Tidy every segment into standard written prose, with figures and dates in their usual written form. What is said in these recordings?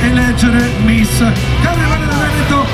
eleggere Miss Carnevale del Veneto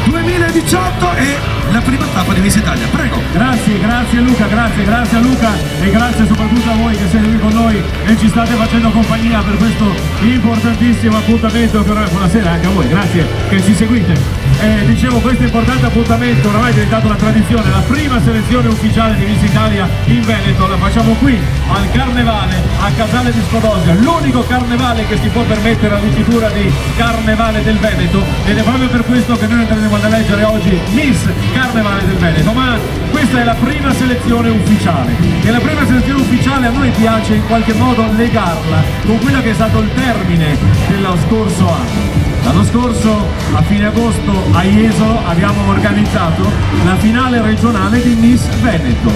2018 e la prima tappa di Miss Italia. Prego. Grazie Luca, grazie a Luca e grazie soprattutto a voi che siete qui con noi e ci state facendo compagnia per questo importantissimo appuntamento. Buonasera anche a voi, grazie che ci seguite. Dicevo, questo importante appuntamento oramai è diventato una tradizione, la prima selezione ufficiale di Miss Italia in Veneto la facciamo qui al Carnevale a Casale di Scodoglia, l'unico carnevale che si può permettere la dicitura di Carnevale del Veneto, ed è proprio per questo che noi andremo ad eleggere oggi Miss Carnevale del Veneto. Ma questa è la prima selezione ufficiale e la prima selezione ufficiale a noi piace in qualche modo legarla con quello che è stato il termine dello scorso anno. L'anno scorso, a fine agosto, a Jesolo abbiamo organizzato la finale regionale di Miss Veneto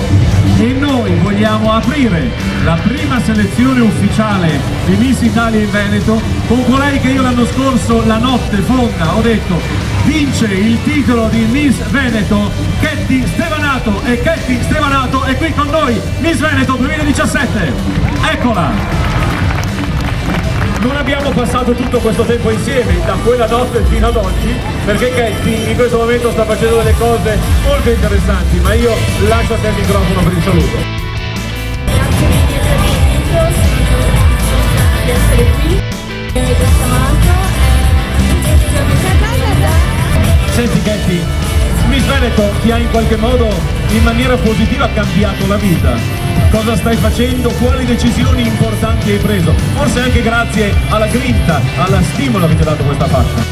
e noi vogliamo aprire la prima selezione ufficiale di Miss Italia in Veneto con colei che io l'anno scorso, la notte fonda, ho detto vince il titolo di Miss Veneto, Ketty Stevanato, e Ketty Stevanato è qui con noi, Miss Veneto 2017, eccola! Non abbiamo passato tutto questo tempo insieme, da quella notte fino ad oggi, perché Ketty in questo momento sta facendo delle cose molto interessanti, ma io lascio a te il microfono per il saluto. Grazie mille per l'invito, sono contenta di essere qui, mi avete chiamato, Senti Ketty, Miss Veneto ti ha in qualche modo in maniera positiva cambiato la vita. Cosa stai facendo? Quali decisioni importanti hai preso? Forse anche grazie alla grinta, alla stimolo che ti ha dato questa fascia.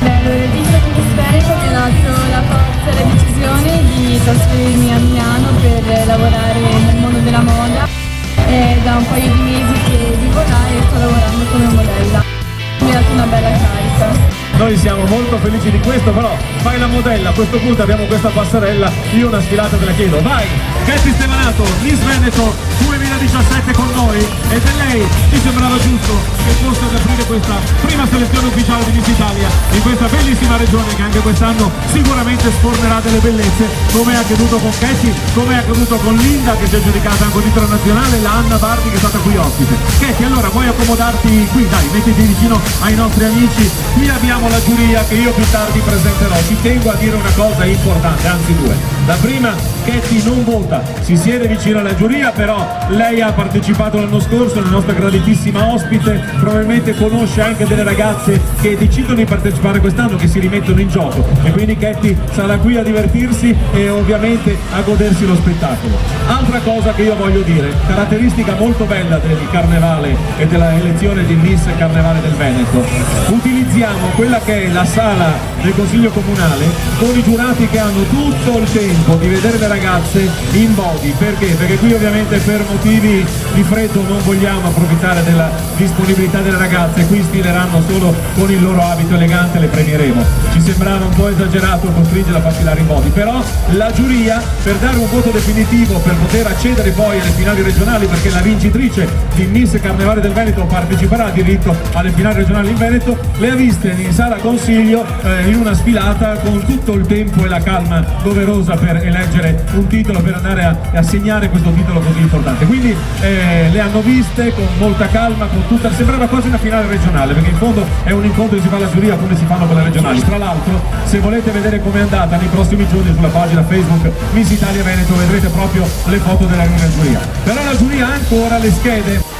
Allora, il visto di Miss Veneto mi ha dato la forza e la decisione di trasferirmi a Milano per lavorare nel mondo della moda. È da un paio di mesi che vivo là e sto lavorando come modella. Mi ha dato una bella carica. Noi siamo molto felici di questo, però fai la modella, a questo punto abbiamo questa passerella, io una sfilata te la chiedo, vai! Ketty Stevanato, Miss Veneto 2017 con noi, ed è lei, ci sembrava giusto che fosse ad aprire questa prima selezione ufficiale di Miss Italia in questa bellissima regione che anche quest'anno sicuramente sfornerà delle bellezze, come è accaduto con Ketty, come è accaduto con Linda che si è giudicata anche un titolo nazionale, la Anna Bardi che è stata qui ospite. Ketty, allora vuoi accomodarti qui? Dai, mettiti vicino ai nostri amici, qui abbiamo la giuria che io più tardi presenterò. Ci tengo a dire una cosa importante, anzi due. La prima, Ketty non vota, si siede vicino alla giuria, però lei ha partecipato l'anno scorso, la nostra graditissima ospite, probabilmente conosce anche delle ragazze che decidono di partecipare quest'anno, che si rimettono in gioco, e quindi Ketty sarà qui a divertirsi e ovviamente a godersi lo spettacolo. Altra cosa che io voglio dire, caratteristica molto bella del Carnevale e della elezione di Miss Carnevale del Veneto, utilizziamo quella che è la sala del Consiglio Comunale con i giurati che hanno tutto il tempo di vedere le ragazze in body. Perché? Perché qui ovviamente per motivi di freddo non vogliamo approfittare della disponibilità delle ragazze, qui sfileranno solo con il loro abito elegante, le premieremo. Ci sembrava un po' esagerato costringerla a far sfilare in body, però la giuria, per dare un voto definitivo, per poter accedere poi alle finali regionali, perché la vincitrice di Miss Carnevale del Veneto parteciperà a diritto alle finali regionali in Veneto, le ha viste in sala consiglio in una sfilata con tutto il tempo e la calma doverosa per eleggere un titolo, per andare a assegnare questo titolo così importante. Quindi le hanno viste con molta calma, con tutta, sembrava quasi una finale regionale, perché in fondo è un incontro che si fa alla giuria come si fanno con le regionali. Tra l'altro, se volete vedere com'è andata nei prossimi giorni sulla pagina Facebook Miss Italia Veneto vedrete proprio le foto della giuria. Però la giuria ha ancora le schede.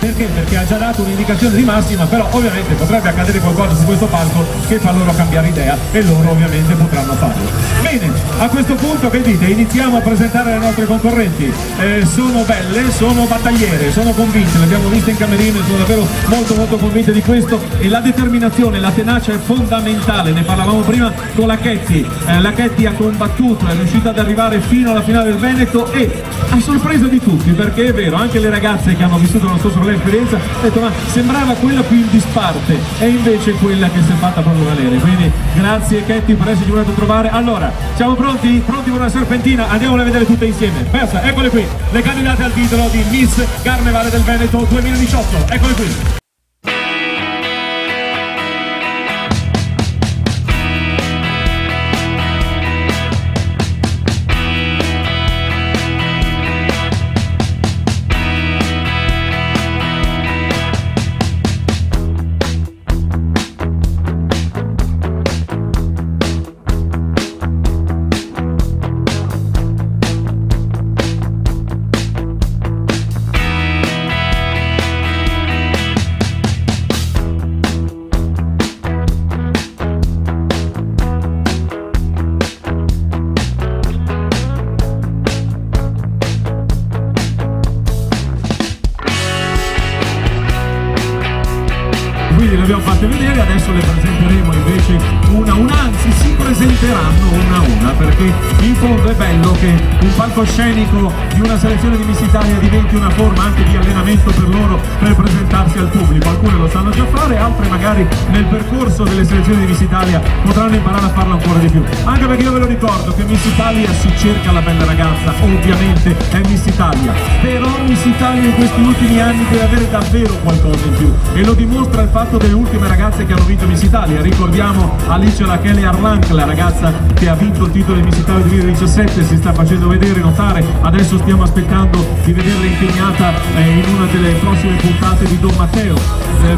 Perché? Perché ha già dato un'indicazione di massima, però ovviamente potrebbe accadere qualcosa su questo palco che fa loro cambiare idea e loro ovviamente potranno farlo. Bene, a questo punto che dite? Iniziamo a presentare le nostre concorrenti. Sono belle, sono battagliere, sono convinte, le abbiamo viste in camerino e sono davvero molto convinte di questo, e la determinazione, la tenacia è fondamentale, ne parlavamo prima con la Ketty. La Ketty ha combattuto, è riuscita ad arrivare fino alla finale del Veneto e a sorpresa di tutti, perché è vero, anche le ragazze che hanno vissuto lo stesso l'esperienza, ho detto ma sembrava quella più in disparte e invece quella che si è fatta proprio valere. Quindi grazie Ketty per esserci venuto a trovare. Allora, siamo pronti? Pronti per una serpentina? Andiamole a vedere tutte insieme. Persa, eccole qui, le candidate al titolo di Miss Carnevale del Veneto 2018, eccole qui. quindi le abbiamo fatte vedere, adesso le presenteremo invece una a una, anzi si presenteranno una a una, perché in fondo è bello che un palcoscenico di una selezione di Miss Italia diventi una forma anche di allenamento per loro per presentarsi al pubblico. Alcune lo sanno già fare, altre magari nel percorso delle selezioni di Miss Italia potranno imparare a farlo ancora di più, anche perché io ve lo ricordo che Miss Italia si cerca la bella ragazza, ovviamente è Miss Italia, però Miss Italia in questi ultimi anni deve avere davvero qualcosa in più, e lo dimostra il fatto delle ultime ragazze che hanno vinto Miss Italia. Ricordiamo Alice Rachele Arlanc, la ragazza che ha vinto il titolo di Miss Italia 2017, si sta facendo vedere, notare, adesso stiamo aspettando di vederla impegnata in una delle prossime puntate di Don Matteo,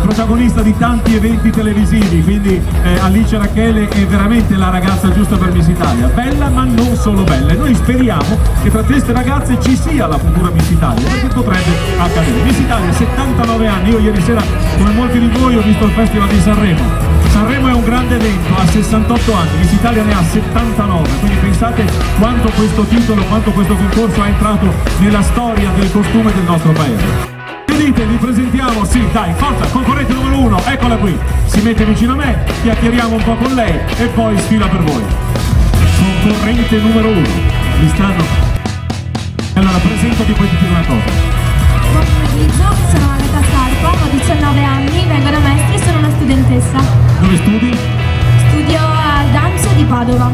protagonista di tanti eventi televisivi, quindi Alice Rachele è veramente la ragazza giusta per Miss Italia, bella ma non solo bella, e noi speriamo che tra queste ragazze ci sia la futura Miss Italia, perché potrebbe accadere. Miss Italia 79 anni, io ieri sera come molti di voi ho visto il Festival di Sanremo. Sanremo è un grande evento, ha 68 anni, Miss Italia ne ha 79, quindi pensate quanto questo titolo, quanto questo concorso è entrato nella storia del costume del nostro paese. Che dite? Vi presentiamo, sì dai, forza, concorrente numero 1, eccola qui, si mette vicino a me, chiacchieriamo un po' con lei e poi sfila per voi. Concorrente numero 1, mi stanno... Allora, presentati, poi ti chiedo una cosa. Buon pomeriggio, sono Agatha Scarpa, ho 19 anni, vengo da Mestre e sono una studentessa. Dove studi? Studio al Danzo di Padova.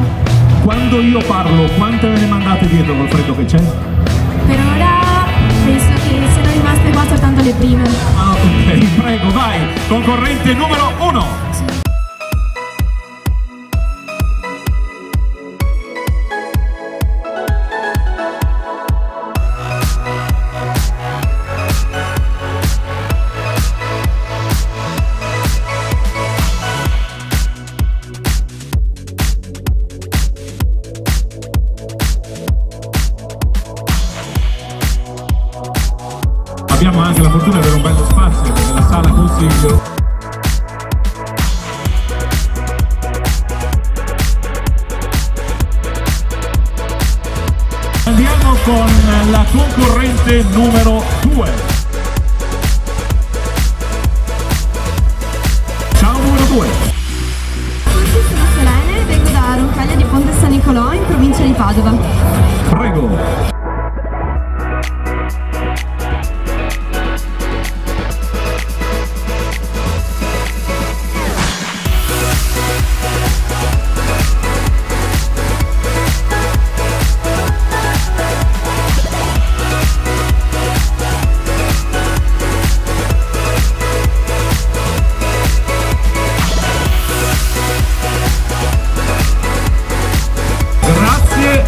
Quando io parlo, quante me ne mandate dietro col freddo che c'è? Per ora penso che siano rimaste qua soltanto le prime. Ah, ok, prego, vai, concorrente numero 1. Abbiamo anche la fortuna di avere un bello spazio nella sala consiglio. Andiamo con la concorrente numero 2. Ciao numero 2. Tutti, sono Selene, vengo da Roncaglia di Ponte San Nicolò in provincia di Padova. Prego.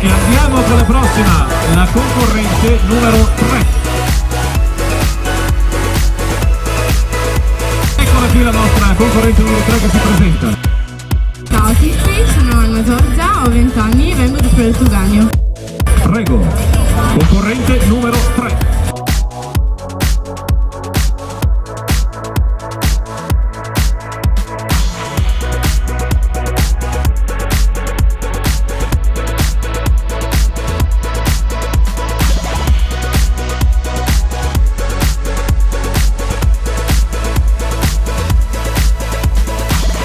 E andiamo con la prossima, la concorrente numero 3. Eccola qui la nostra concorrente numero 3 che si presenta. Ciao a tutti, sono Anna Giorgia, ho 20 anni e vengo da Tuganio. Prego, concorrente numero 3.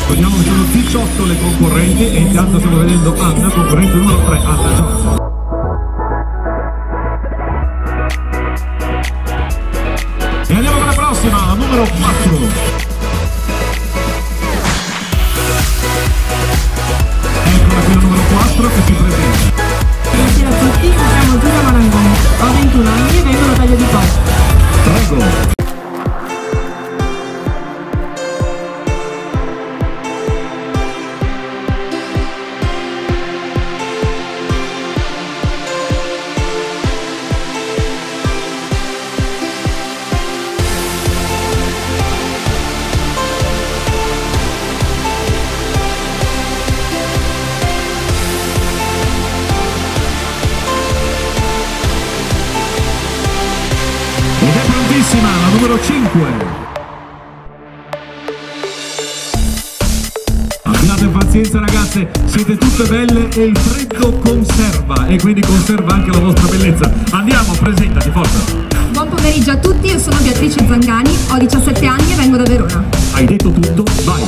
Vediamo che sono 18 le concorrenti e intanto stiamo vedendo Anna, concorrente numero 3, Anna Giorgia. E andiamo con la prossima, la numero 4. Eccola qui la numero 4 che si presenta. Buonasera a tutti, mi chiamo Giulia Marangoni, ho 21 anni e vengo da Taglio di Porto. Prego. La numero 5. Abbiate pazienza. pazienza ragazze, siete tutte belle e il freddo conserva e quindi conserva anche la vostra bellezza. Andiamo, presentati, forza. Buon pomeriggio a tutti, io sono Beatrice Zangani, ho 17 anni e vengo da Verona. Hai detto tutto, vai.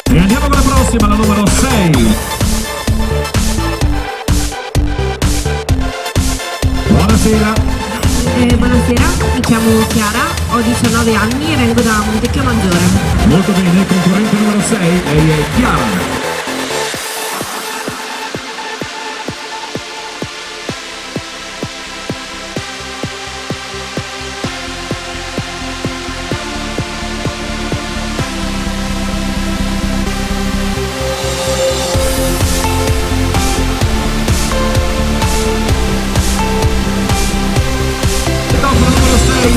E andiamo con la prossima, la numero 6. Buonasera. Buonasera, mi chiamo Chiara, ho 19 anni e vengo da Montecchio Maggiore. Molto bene, concorrente numero 6, lei è Chiara.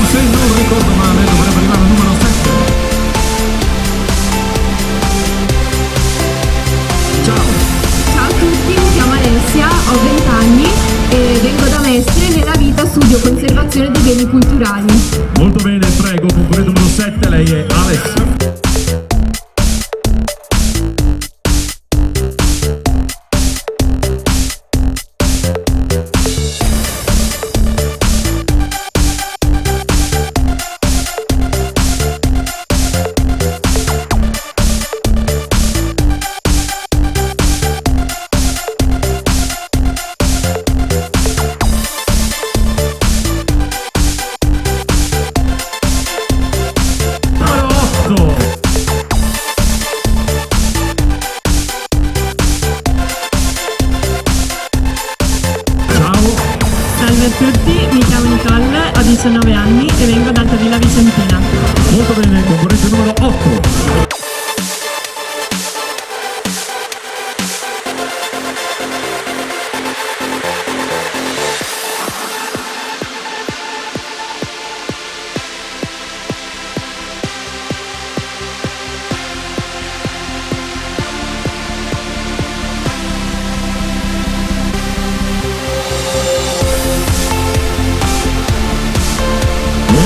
Se non ricordo male dovrebbe arrivare al numero 7. Ciao. Ciao a tutti, mi chiamo Alessia, ho 20 anni e vengo da Mestre. Nella vita studio conservazione dei beni culturali. Molto bene, prego, concorrente numero 7, lei è Alessia. Salve a tutti, mi chiamo Nicole, ho 19 anni e vengo da Altavilla Vicentina. Molto bene, concorrente numero 8.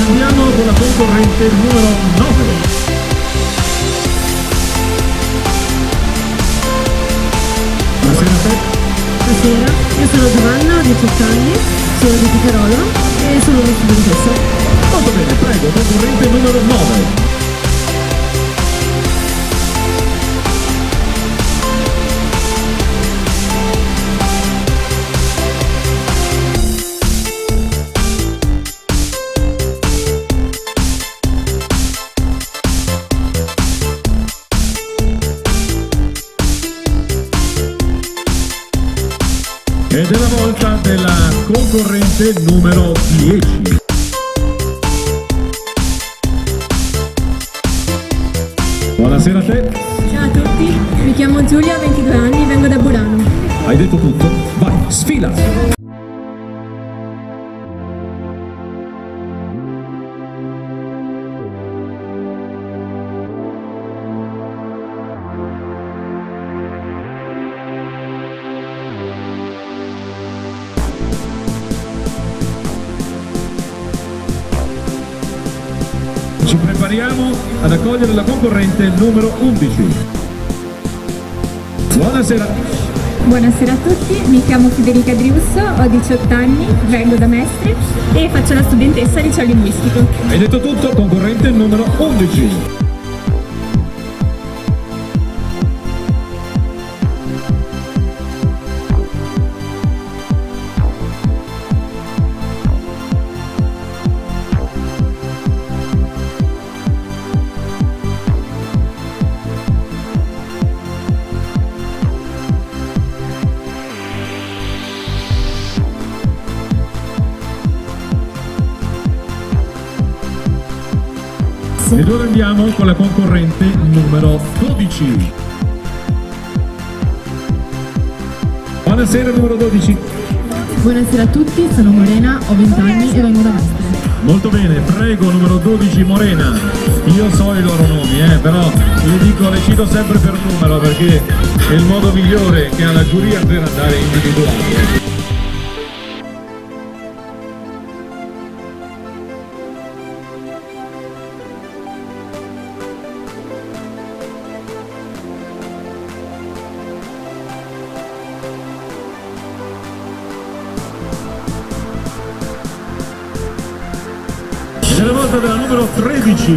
Andiamo con la concorrente numero 9. Buonasera a te. Buonasera, io sono Giovanna, ho 18 anni, sono di Picarolo e sono una studentessa. Molto bene, prego, concorrente numero 9. Ed è la volta della concorrente numero 10. Buonasera a te. Ciao a tutti, mi chiamo Giulia, ho 22 anni, vengo da Burano. Hai detto tutto? Vai, sfila! Ci prepariamo ad accogliere la concorrente numero 11. Buonasera. Buonasera a tutti, mi chiamo Federica Driusso, ho 18 anni, vengo da Mestre e faccio la studentessa al liceo linguistico. Hai detto tutto, concorrente numero 11. Ed ora andiamo con la concorrente numero 12. Buonasera numero 12. Buonasera a tutti, sono Morena, ho 20 anni e vengo da Mestre. Molto bene, prego numero 12 Morena. Io so i loro nomi, però le cito sempre per numero perché è il modo migliore che ha la giuria per andare individuati. È la volta della numero 13.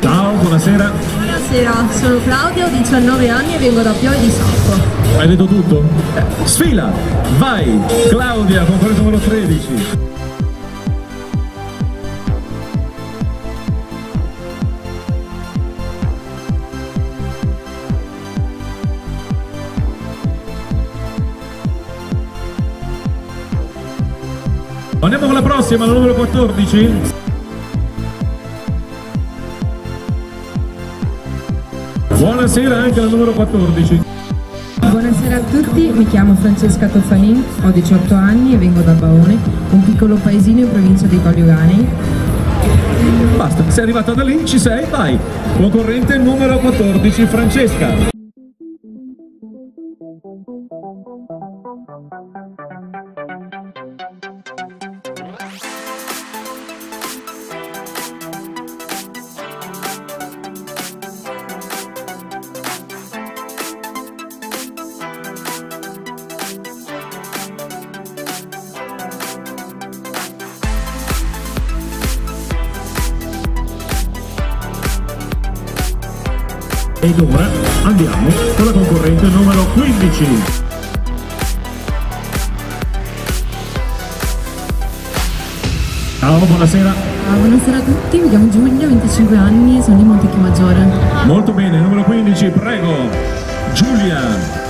Ciao, buonasera. Buonasera, sono Claudia, ho 19 anni e vengo da Piove di Sacco. Hai detto tutto? Sfila, vai! Claudia, concorrente numero 13. Andiamo con la prossima, la numero 14. Buonasera anche la numero 14. Buonasera a tutti, mi chiamo Francesca Toffanin, ho 18 anni e vengo da Baone, un piccolo paesino in provincia di Colli Euganei. Basta, sei arrivata da lì, ci sei, vai. Concorrente numero 14, Francesca. Ed ora andiamo con la concorrente numero 15. Ciao, buonasera. Buonasera a tutti, mi chiamo Giulia, 25 anni e sono di Montecchio-Maggiore. Molto bene, numero 15, prego. Giulia.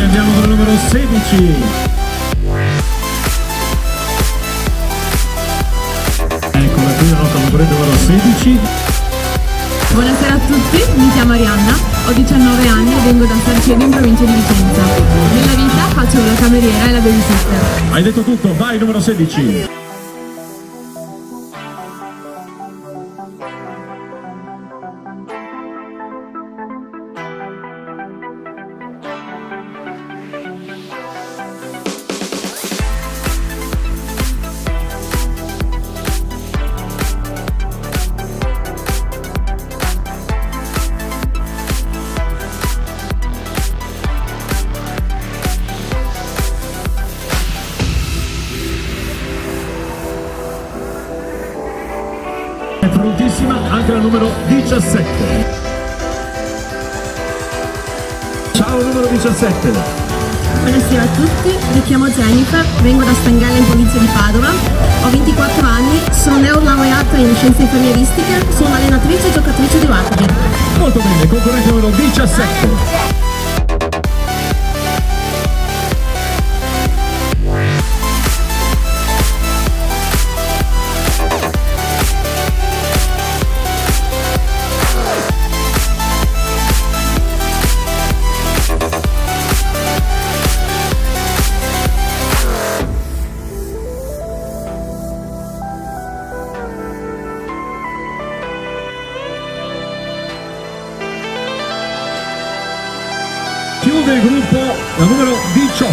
Andiamo con il numero 16. Eccola qui la nostra concorrente numero 16. Buonasera a tutti, mi chiamo Arianna, ho 19 anni e vengo da Sarceno in provincia di Vicenza. Nella vita faccio la cameriera e la babysitter. Hai detto tutto, vai numero 16. È prontissima anche la numero 17. Ciao numero 17. Buonasera a tutti, mi chiamo Jennifer, vengo da Stangella in provincia di Padova, ho 24 anni, sono neolaureata in scienze infermieristiche, sono allenatrice e giocatrice di rugby. Molto bene, concorrente numero 17. Chiude il gruppo la numero 18.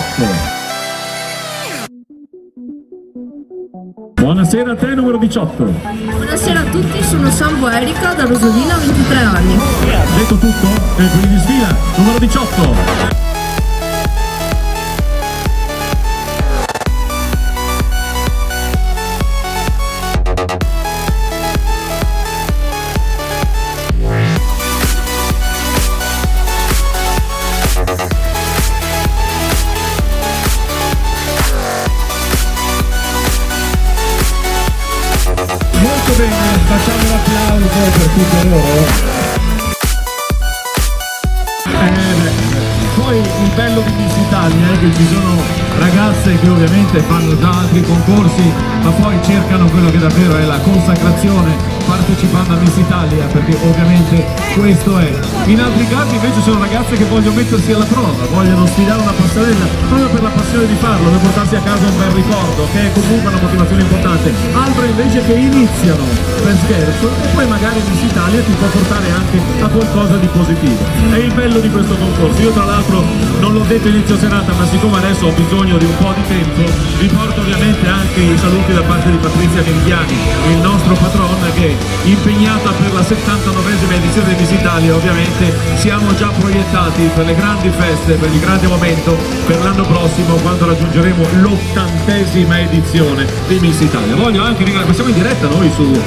Buonasera a te numero 18. Buonasera a tutti, sono Sambo Erika da Rosolina, ho 23 anni. Detto tutto? E quindi sfila numero 18. Molto bene, facciamo un applauso per tutti loro. Poi il bello di Miss Italia è che ci sono ragazze che ovviamente fanno già altri concorsi, ma poi cercano quello che davvero è la consacrazione partecipando a Miss Italia, perché ovviamente questo è. In altri casi invece sono ragazze che vogliono mettersi alla prova, vogliono sfidare una passerella proprio per la passione di farlo, per portarsi a casa un bel ricordo, che è comunque una motivazione importante. Altre invece che iniziano per scherzo e poi magari Miss Italia ti può portare anche a qualcosa di positivo. È il bello di questo concorso. Io tra l'altro non l'ho detto inizio serata, ma siccome adesso ho bisogno di un po' di tempo, vi porto ovviamente anche i saluti da parte di Patrizia Gentiani, il nostro patron, che impegnata per la 79esima edizione di Miss Italia. Ovviamente siamo già proiettati per le grandi feste, per il grande momento, per l'anno prossimo, quando raggiungeremo l'80esima edizione di Miss Italia. Voglio anche ringraziare, siamo in diretta noi su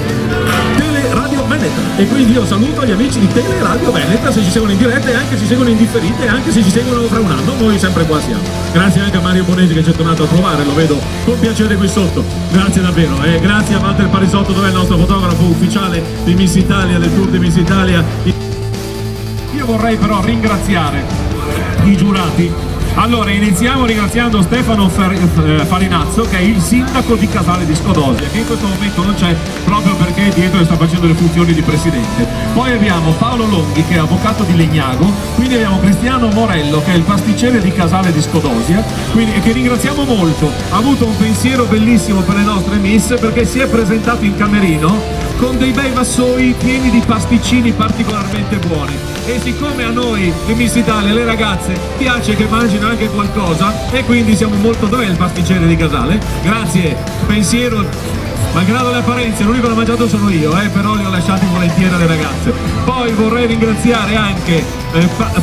Teleradio Veneta, e quindi io saluto gli amici di Teleradio Veneta, se ci seguono in diretta e anche se ci seguono in differita e anche se ci seguono fra un anno, noi sempre qua siamo. Grazie anche a Mario Bonesi che ci è tornato a trovare, lo vedo con piacere qui sotto, grazie davvero, e grazie a Walter Parisotto, dove è il nostro fotografo ufficiale di Miss Italia, del tour di Miss Italia. Io vorrei però ringraziare i giurati. Allora, iniziamo ringraziando Stefano Farinazzo, che è il sindaco di Casale di Scodosia, che in questo momento non c'è proprio perché dietro sta facendo le funzioni di presidente. Poi abbiamo Paolo Longhi, che è avvocato di Legnago, quindi abbiamo Cristiano Morello, che è il pasticcere di Casale di Scodosia, quindi, che ringraziamo molto. Ha avuto un pensiero bellissimo per le nostre miss, perché si è presentato in camerino con dei bei vassoi pieni di pasticcini particolarmente buoni, e siccome a noi di Miss Italia, le ragazze, piace che mangino anche qualcosa, e quindi siamo molto... Dov'è il pasticcere di Casale? Grazie, pensiero, malgrado le apparenze, l'unico che l'ho mangiato sono io, però li ho lasciati volentieri alle ragazze. Poi vorrei ringraziare anche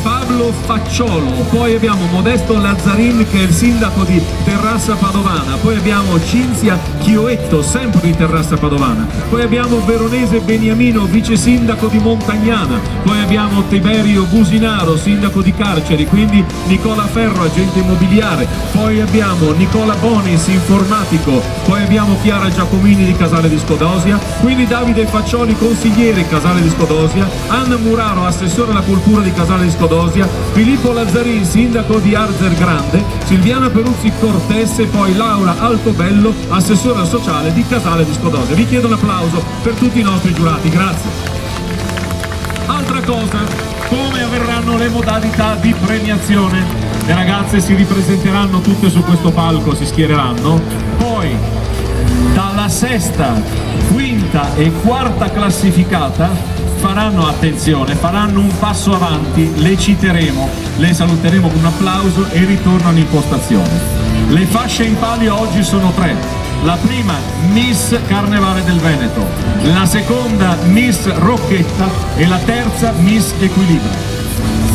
Pablo Facciolo, poi abbiamo Modesto Lazzarin, che è il sindaco di Terrassa Padovana, poi abbiamo Cinzia Chioetto, sempre di Terrassa Padovana, poi abbiamo Veronese Beniamino, vice sindaco di Montagnana, poi abbiamo Tiberio Businaro, sindaco di Carceri, quindi Nicola Ferro, agente immobiliare, poi abbiamo Nicola Bonis, informatico, poi abbiamo Chiara Giacomini di Casale di Scodosia, quindi Davide Faccioli, consigliere Casale di Scodosia, Anna Muraro, assessore alla cultura di Casale di Scodosia, Filippo Lazzarin, sindaco di Arzer Grande, Silviana Peruzzi Cortese e poi Laura Altobello, assessore sociale di Casale di Scodosia. Vi chiedo un applauso per tutti i nostri giurati, grazie. Altra cosa, come avverranno le modalità di premiazione? Le ragazze si ripresenteranno tutte su questo palco, si schiereranno, poi dalla sesta, quinta e quarta classificata faranno, attenzione, faranno un passo avanti, le citeremo, le saluteremo con un applauso e ritornano in postazione. Le fasce in palio oggi sono 3. La prima Miss Carnevale del Veneto, la seconda Miss Rocchetta e la terza Miss Equilibrio.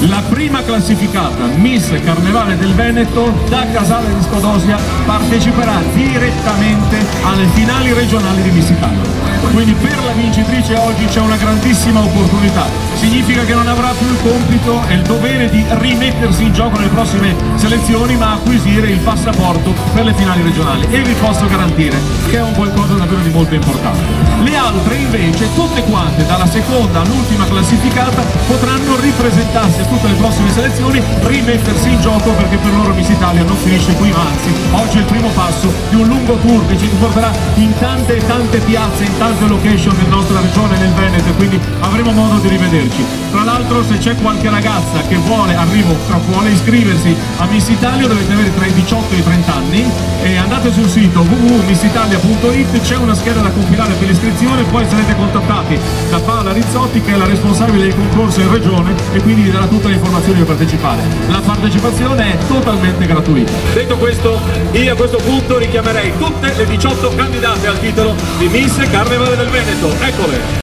La prima classificata, Miss Carnevale del Veneto, da Casale di Scodosia, parteciperà direttamente alle finali regionali di Miss Italia. Quindi per la vincitrice oggi c'è una grandissima opportunità. Significa che non avrà più il compito e il dovere di rimettersi in gioco nelle prossime selezioni, ma acquisire il passaporto per le finali regionali. E vi posso garantire che è un qualcosa davvero di molto importante. Le altre invece, tutte quante, dalla seconda all'ultima classificata, potranno ripresentarsi a tutte le prossime selezioni, rimettersi in gioco, perché per loro Miss Italia non finisce qui, ma anzi oggi è il primo passo di un lungo tour che ci porterà in tante e tante piazze, in tante location nella nostra regione, nel Veneto, e quindi avremo modo di rivederci. Tra l'altro, se c'è qualche ragazza che vuole iscriversi a Miss Italia, dovete avere tra i 18 e i 30 anni, e andate sul sito www.missitalia.it, c'è una scheda da compilare per l'iscrizione, poi sarete contattati da Paola Rizzotti, che è la responsabile del concorso in regione, e quindi vi darà tutte le informazioni per partecipare. La partecipazione è totalmente gratuita. Detto questo, io a questo punto richiamerei tutte le 18 candidate al titolo di Miss Carnevale del Veneto. Eccole!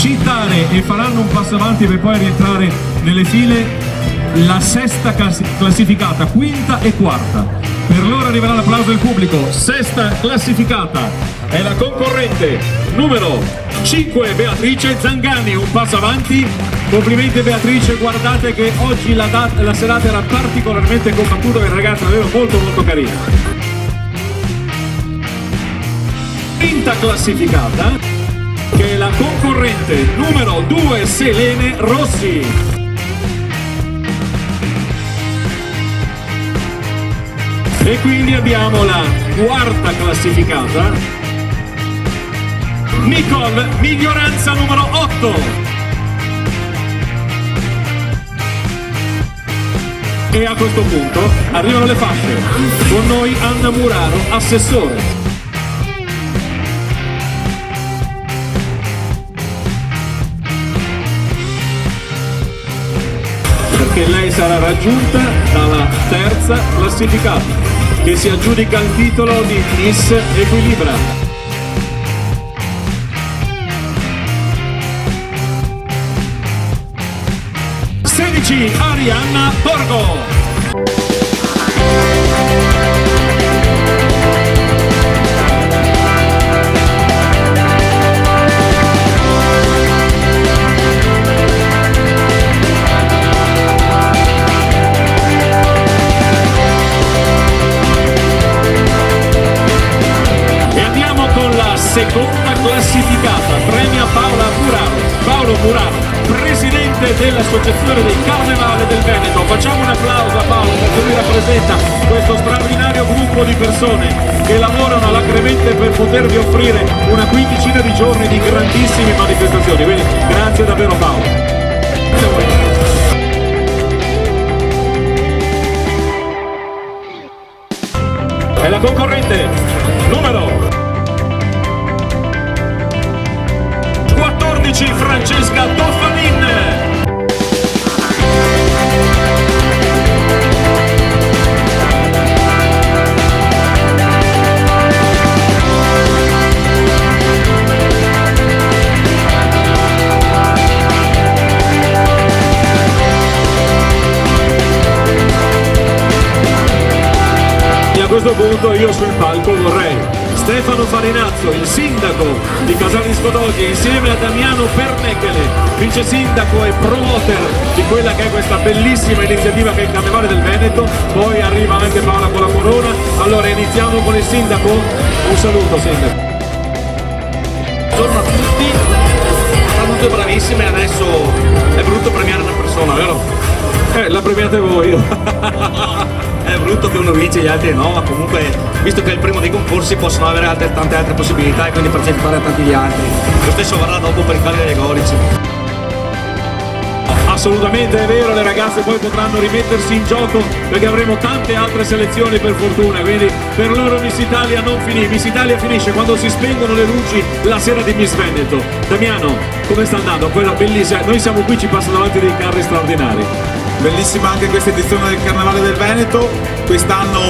citare, e faranno un passo avanti per poi rientrare nelle file, la sesta classificata, quinta e quarta. Per loro arriverà l'applauso del pubblico. Sesta classificata è la concorrente numero 5, Beatrice Zangani, un passo avanti. Complimenti Beatrice, guardate che oggi la serata era particolarmente combattuta, per ragazzi davvero molto carina. Quinta classificata, che è la concorrente numero 2, Selene Rossi. E quindi abbiamo la quarta classificata, Nicole Miglioranza numero 8. E a questo punto arrivano le fasce. Con noi Anna Muraro, assessore. Perché lei sarà raggiunta dalla terza classificata, che si aggiudica il titolo di Miss Equilibra. Arianna Borgo. Seconda classificata, premia Paola Muraro. Paolo Muraro, presidente dell'Associazione dei Carnevale del Veneto. Facciamo un applauso a Paolo perché lui rappresenta questo straordinario gruppo di persone che lavorano alacremente per potervi offrire una quindicina di giorni di grandissime manifestazioni. Quindi grazie davvero Paolo. Grazie a voi. È la concorrente numero 14, Francesca Toffanin. E a questo punto io sul palco vorrei Stefano Farinazzo, il sindaco di Casale di Scodoglie, insieme a Damiano Pernechele, vice sindaco e promoter di quella che è questa bellissima iniziativa che è il Carnevale del Veneto. Poi arriva anche Paola con la corona. Allora iniziamo con il sindaco. Un saluto sindaco. Buongiorno a tutti, sono tutte bravissime, adesso è brutto premiare una persona, vero? La premiate voi. È brutto che uno vince e gli altri no, ma comunque visto che è il primo dei concorsi possono avere tante altre possibilità e quindi partecipare a tanti gli altri. Lo stesso varrà dopo per il Cagliari e Gorici. Assolutamente è vero, le ragazze poi potranno rimettersi in gioco perché avremo tante altre selezioni per fortuna, quindi per loro Miss Italia non finì. Miss Italia finisce quando si spengono le luci la sera di Miss Veneto. Damiano, come sta andando? Quella bellissima, noi siamo qui, ci passano davanti dei carri straordinari. Bellissima anche questa edizione del Carnevale del Veneto, quest'anno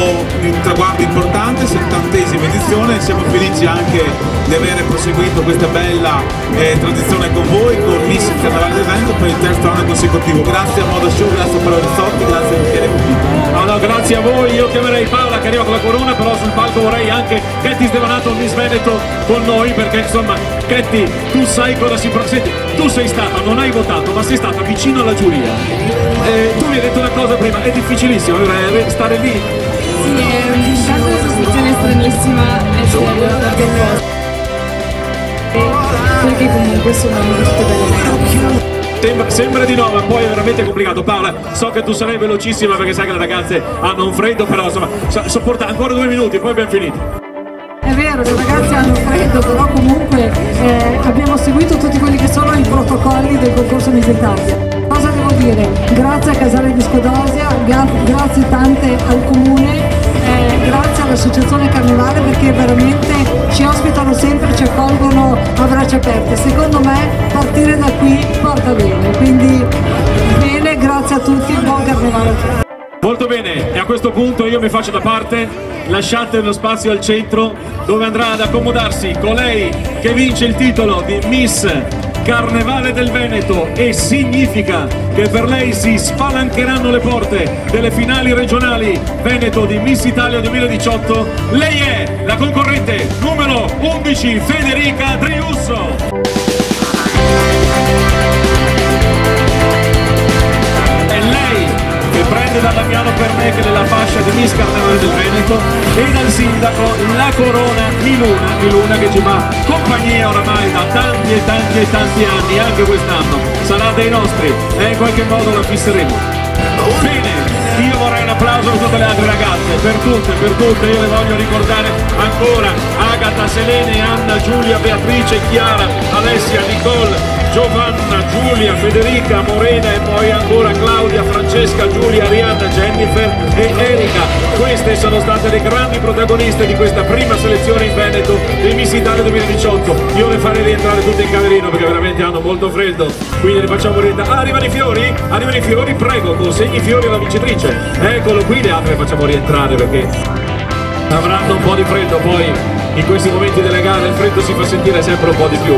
un traguardo importante, 70ª edizione, siamo felici anche di aver proseguito questa bella tradizione con voi, con Miss Carnevale del Veneto per il terzo anno consecutivo. Grazie a Moda Show, grazie a Paolo Rizzotti, grazie a Michele Cupito. No, grazie a voi, io chiamerei Paola che arriva con la corona, però sul palco vorrei anche Ketty Stevanato, Miss Veneto con noi, perché insomma Ketty, tu sai cosa si senti, tu sei stata, non hai votato, ma sei stata vicino alla giuria. Tu mi hai detto una cosa prima, è difficilissimo stare lì. Sì, è una sensazione stranissima essere arrivata al posto. Perché comunque sono tutte belle. Sembra di no, ma poi è veramente complicato. Paola, so che tu sarai velocissima perché sai che le ragazze hanno un freddo, però insomma, sopporta ancora 2 minuti, poi abbiamo finito. È vero, le ragazze hanno freddo, però comunque abbiamo seguito tutti quelli che sono i protocolli del concorso Miss Italia. Cosa devo dire? Grazie a Casale di Scodoglia, grazie tante al Comune, grazie all'Associazione Carnevale perché veramente ci ospitano sempre, ci accolgono a braccia aperte. Secondo me partire da qui porta bene, quindi bene, grazie a tutti, buon Carnevale a tutti. Molto bene, e a questo punto io mi faccio da parte, lasciate lo spazio al centro dove andrà ad accomodarsi colei che vince il titolo di Miss Carnevale del Veneto, e significa che per lei si spalancheranno le porte delle finali regionali Veneto di Miss Italia 2018. Lei è la concorrente numero 11, Federica Driusso. Che prende da Damiano Pernecche la fascia di Miss Carnevale del Veneto, e dal sindaco la corona di Luna che ci fa compagnia oramai da tanti e tanti e tanti anni. Anche quest'anno sarà dei nostri e in qualche modo la fisseremo. Bene, io vorrei un applauso per tutte le altre ragazze, per tutte, io le voglio ricordare ancora: Agata, Selene, Anna, Giulia, Beatrice, Chiara, Alessia, Nicole, Giovanna, Giulia, Federica, Morena, e poi ancora Claudia, Francesca, Giulia, Arianna, Jennifer e Erika. Queste sono state le grandi protagoniste di questa prima selezione in Veneto di Miss Italia 2018. Io le farei rientrare tutte in camerino perché veramente hanno molto freddo, quindi le facciamo rientrare. Ah, arrivano i fiori? Arrivano i fiori, prego, consegni i fiori alla vincitrice. Eccolo qui, le altre le facciamo rientrare perché avranno un po' di freddo. Poi in questi momenti delle gare il freddo si fa sentire sempre un po' di più,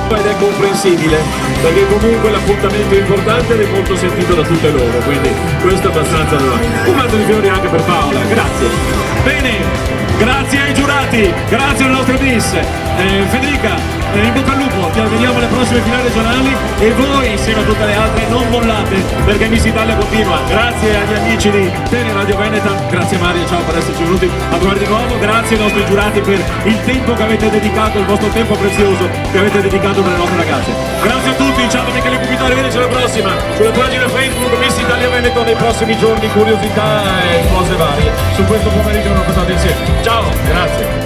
ed è comprensibile perché comunque l'appuntamento è importante ed è molto sentito da tutte loro, quindi questo è abbastanza normale. Un mazzo di fiori anche per Paola, grazie. Bene, grazie ai giurati, grazie alle nostre Miss. Federica, in bocca al lupo, ti vediamo alle prossime finali regionali, e voi insieme a tutte le altre non mollate perché Miss Italia continua. Grazie agli amici di Teleradio Veneta, grazie Maria, ciao per esserci venuti a trovare di nuovo, grazie ai nostri giurati per il tempo che avete dedicato, il vostro tempo prezioso che avete dedicato per le nostre ragazze. Grazie a tutti, ciao da Michele Pupito, arrivederci alla prossima sulle pagine Facebook Miss Italia Veneto nei prossimi giorni, curiosità e cose varie. Su questo pomeriggio non passate insieme. Ciao, grazie.